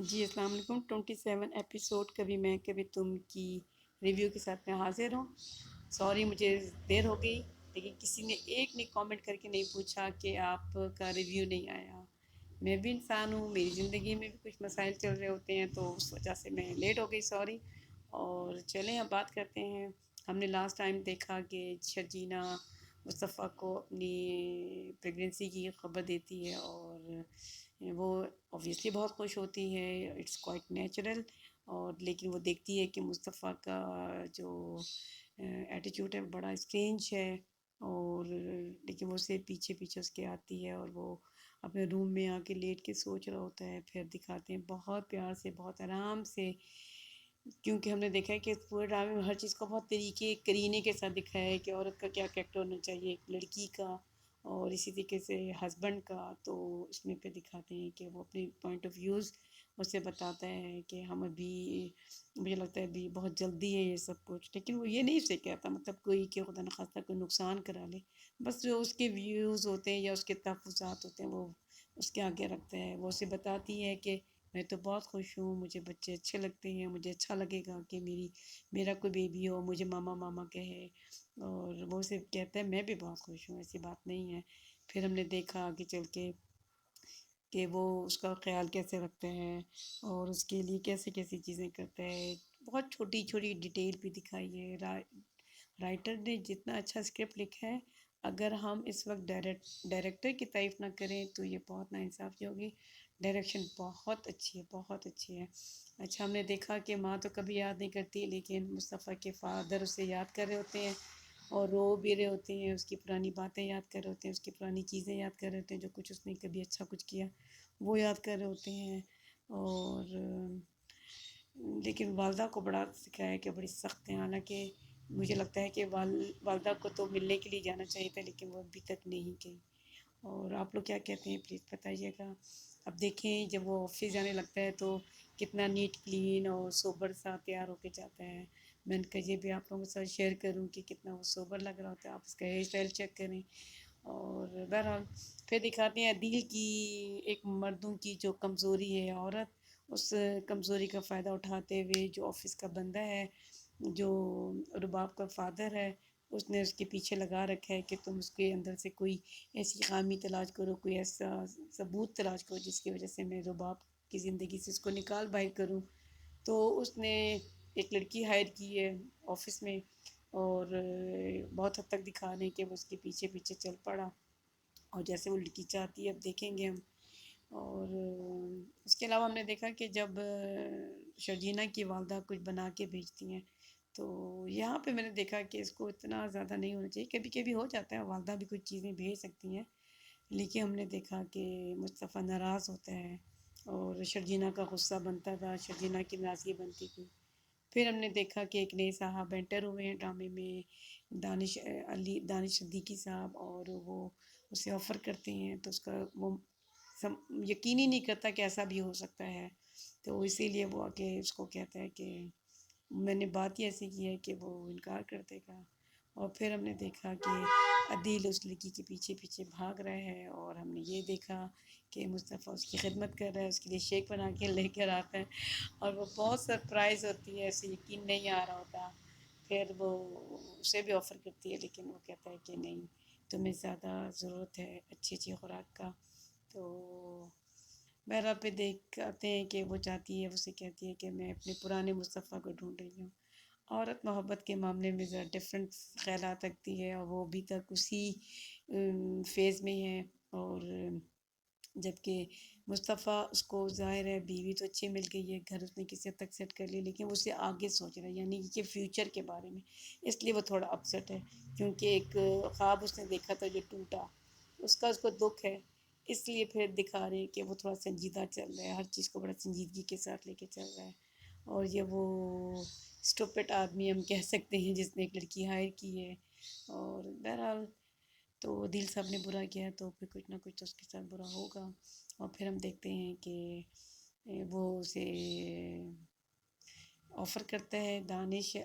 جی السلام علیکم 27 ایپیسوڈ کبھی میں کبھی تم کی ریویو کے ساتھ میں حاضر ہوں. سوری مجھے دیر ہو گئی، لیکن کسی نے ایک نے کامنٹ کر کے نہیں پوچھا کہ آپ کا ریویو نہیں آیا. میں بھی انسان ہوں، میری زندگی میں بھی کچھ مسائل چل رہے ہوتے ہیں، تو اس وجہ سے میں لیٹ ہو گئی، سوری. اور چلیں اب بات کرتے ہیں. ہم نے لاسٹ ٹائم دیکھا کہ شرجینہ مصطفیٰ کو اپنی پریگنینسی کی خبر دیتی ہے، اور وہ اوبویسلی بہت خوش ہوتی ہے، اٹس کوائٹ نیچرل. اور لیکن وہ دیکھتی ہے کہ مصطفیٰ کا جو ایٹیچیوڈ ہے بڑا اسٹرینج ہے، اور لیکن وہ اسے پیچھے پیچھے اس کے آتی ہے، اور وہ اپنے روم میں آ کے لیٹ کے سوچ رہا ہوتا ہے. پھر دکھاتے ہیں بہت پیار سے، بہت آرام سے، کیونکہ ہم نے دیکھا ہے کہ پورے ڈرامے میں ہر چیز کو بہت طریقے کرینے کے ساتھ دکھایا ہے کہ عورت کا کیا کریکٹر ہونا چاہیے، ایک لڑکی کا، اور اسی طریقے سے ہسبینڈ کا. تو اس میں پہ دکھاتے ہیں کہ وہ اپنی پوائنٹ آف ویوز اسے بتاتا ہے کہ ہم ابھی، مجھے لگتا ہے ابھی بہت جلدی ہے یہ سب کچھ، لیکن وہ یہ نہیں اسے کہتا مطلب کوئی کہ خدا نخواستہ کوئی نقصان کرا لے. بس جو اس کے ویوز ہوتے ہیں یا اس کے تحفظات ہوتے ہیں وہ اس کے آگے رکھتا ہے. وہ اسے بتاتی ہے کہ میں تو بہت خوش ہوں، مجھے بچے اچھے لگتے ہیں، مجھے اچھا لگے گا کہ میرا کوئی بیبی ہو، مجھے ماما ماما کہے. اور وہ اسے کہتا ہے میں بھی بہت خوش ہوں، ایسی بات نہیں ہے. پھر ہم نے دیکھا آگے چل کے کہ وہ اس کا خیال کیسے رکھتے ہیں، اور اس کے لیے کیسے کیسی چیزیں کرتے ہیں. بہت چھوٹی چھوٹی ڈیٹیل بھی دکھائی ہے. رائٹر نے جتنا اچھا اسکرپٹ لکھا ہے، اگر ہم اس وقت ڈائریکٹر کی تعریف نہ کریں تو یہ بہت ناانصافی ہوگی. ڈائریکشن بہت اچھی ہے، بہت اچھی ہے. اچھا، ہم نے دیکھا کہ ماں تو کبھی یاد نہیں کرتی، لیکن مصطفیٰ کے فادر اسے یاد کر رہے ہوتے ہیں اور رو بھی رہے ہوتے ہیں، اس کی پرانی باتیں یاد کر رہے ہوتے ہیں، اس کی پرانی چیزیں یاد کر رہے ہوتے ہیں، جو کچھ اس نے کبھی اچھا کچھ کیا وہ یاد کر رہے ہوتے ہیں. اور لیکن والدہ کو بڑا سکھایا کہ بڑی سخت ہیں. حالانکہ مجھے لگتا ہے کہ والدہ کو تو ملنے کے لیے جانا چاہیے تھا، لیکن وہ ابھی تک نہیں گئی. اور آپ لوگ کیا کہتے ہیں پلیز بتائیے گا. اب دیکھیں جب وہ آفس جانے لگتا ہے تو کتنا نیٹ کلین اور سوبر سا تیار ہو کے جاتا ہے. میں نے کہا یہ بھی آپ لوگوں کے ساتھ شیئر کروں کہ کتنا وہ سوبر لگ رہا ہوتا ہے. آپ اس کا ہیئر اسٹائل چیک کریں. اور بہرحال پھر دکھاتے ہیں عدیل کی، ایک مردوں کی جو کمزوری ہے، عورت اس کمزوری کا فائدہ اٹھاتے ہوئے جو آفس کا بندہ ہے، جو رباب کا فادر ہے، اس نے اس کے پیچھے لگا رکھا ہے کہ تم اس کے اندر سے کوئی ایسی خامی تلاش کرو، کوئی ایسا ثبوت تلاش کرو جس کی وجہ سے میں رباب کی زندگی سے اس کو نکال باہر کروں. تو اس نے ایک لڑکی ہائر کی ہے آفس میں، اور بہت حد تک دکھا رہے ہیں کہ وہ اس کے پیچھے پیچھے چل پڑا، اور جیسے وہ لڑکی چاہتی ہے اب دیکھیں گے ہم. اور اس کے علاوہ ہم نے دیکھا کہ جب شرجینہ کی والدہ کچھ بنا کے بھیجتی ہیں، تو یہاں پہ میں نے دیکھا کہ اس کو اتنا زیادہ نہیں ہونا چاہیے. کبھی کبھی ہو جاتا ہے، والدہ بھی کچھ چیزیں بھیج سکتی ہیں، لیکن ہم نے دیکھا کہ مصطفیٰ ناراض ہوتا ہے اور شرجینہ کا غصہ بنتا تھا، شرجینہ کی ناراضگی بنتی تھی. پھر ہم نے دیکھا کہ ایک نئے صاحب انٹر ہوئے ہیں ڈرامے میں، دانش صدیقی صاحب، اور وہ اسے آفر کرتے ہیں تو اس کا وہ یقین ہی نہیں کرتا کہ ایسا بھی ہو سکتا ہے. تو اسی لیے وہ آ کے اس کو کہتا ہے کہ میں نے بات ہی ایسی کی ہے کہ وہ انکار کر دے گا. اور پھر ہم نے دیکھا کہ عدیل اس لڑکی کے پیچھے پیچھے بھاگ رہا ہے، اور ہم نے یہ دیکھا کہ مصطفیٰ اس کی خدمت کر رہا ہے، اس کے لیے شیک بنا کے لے کر آتا ہے، اور وہ بہت سرپرائز ہوتی ہے، اسے یقین نہیں آ رہا ہوتا. پھر وہ اسے بھی آفر کرتی ہے، لیکن وہ کہتا ہے کہ نہیں، تمہیں زیادہ ضرورت ہے اچھی اچھی خوراک کا. تو بہرحال پہ دیکھتے ہیں کہ وہ چاہتی ہے، اسے کہتی ہے کہ میں اپنے پرانے مصطفیٰ کو ڈھونڈ رہی ہوں. عورت محبت کے معاملے میں ذرا ڈفرینٹ خیالات رکھتی ہے، اور وہ ابھی تک اسی فیز میں ہے. اور جبکہ مصطفیٰ، اس کو ظاہر ہے بیوی تو اچھی مل گئی ہے، گھر اس نے کسی حد تک سیٹ کر لی، لیکن وہ اسے آگے سوچ رہا ہے، یعنی کہ فیوچر کے بارے میں. اس لیے وہ تھوڑا اپسیٹ ہے، کیونکہ ایک خواب اس نے دیکھا تھا جو ٹوٹا، اس کو دکھ ہے. اس لیے پھر دکھا رہے ہیں کہ وہ تھوڑا سنجیدہ چل رہا ہے، ہر چیز کو بڑا سنجیدگی کے ساتھ لے کے چل رہا ہے. اور یہ وہ اسٹوپٹ آدمی ہم کہہ سکتے ہیں جس نے ایک لڑکی ہائر کی ہے. اور بہرحال تو دل صاحب نے برا کیا تو پھر کچھ نہ کچھ تو اس کے ساتھ برا ہوگا. اور پھر ہم دیکھتے ہیں کہ وہ اسے آفر کرتا ہے دانش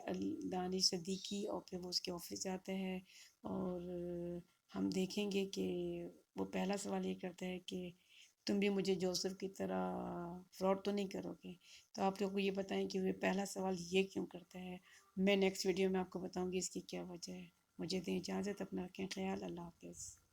صدیقی، اور پھر وہ اس کے آفس جاتا ہے. اور ہم دیکھیں گے کہ وہ پہلا سوال یہ کرتا ہے کہ تم بھی مجھے جوسف کی طرح فراڈ تو نہیں کرو گے؟ تو آپ لوگ کو یہ بتائیں کہ وہ پہلا سوال یہ کیوں کرتا ہے. میں نیکسٹ ویڈیو میں آپ کو بتاؤں گی اس کی کیا وجہ ہے. مجھے دیں اجازت، اپنا رکھیں خیال. اللہ حافظ.